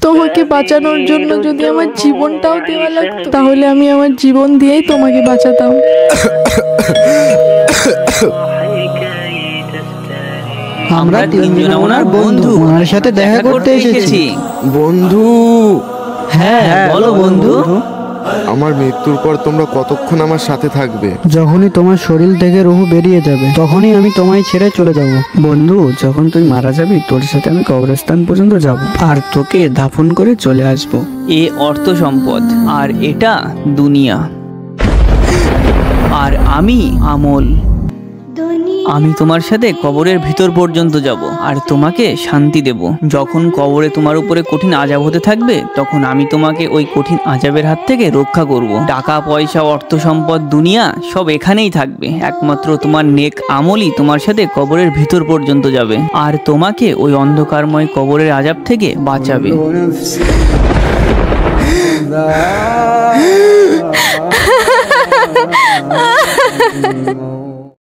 তোমাকে বাঁচানোর জন্য যদি আমার জীবনটাও দেওয়া লাগতো তাহলে আমি আমার জীবন দিয়েই তোমাকে বাঁচাতাম। আমরা তিনজন ওনার বন্ধু, ওনার সাথে দেখা করতে এসেছি। বন্ধু? হ্যাঁ বলো বন্ধু। আমার মৃত্যুর পর তোমরা কতক্ষণ আমার সাথে থাকবে? যখনই তোমার শরীর থেকে রুহ বেরিয়ে যাবে তখনই আমি তোমায় ছেড়ে চলে যাব। বন্ধু, যখন তুই মারা যাবি তোর সাথে আমি কবরস্থান পর্যন্ত যাব আর তোকে দাফন করে চলে আসব। এ অর্থ সম্পদ আর এটা দুনিয়া, আর আমি আমল। আমি তোমার সাথে কবরের ভিতর পর্যন্ত যাব আর তোমাকে শান্তি দেব। যখন কবরে তোমার উপরে কঠিন আযাব হতে থাকবে তখন আমি তোমাকে ওই কঠিন আযাবের হাত থেকে রক্ষা করব। টাকা পয়সা অর্থ সম্পদ দুনিয়া সব এখানেই থাকবে, একমাত্র তোমার নেক আমলই তোমার সাথে কবরের ভিতর পর্যন্ত যাবে আর তোমাকে ওই অন্ধকারময় কবরের আযাব থেকে বাঁচাবে।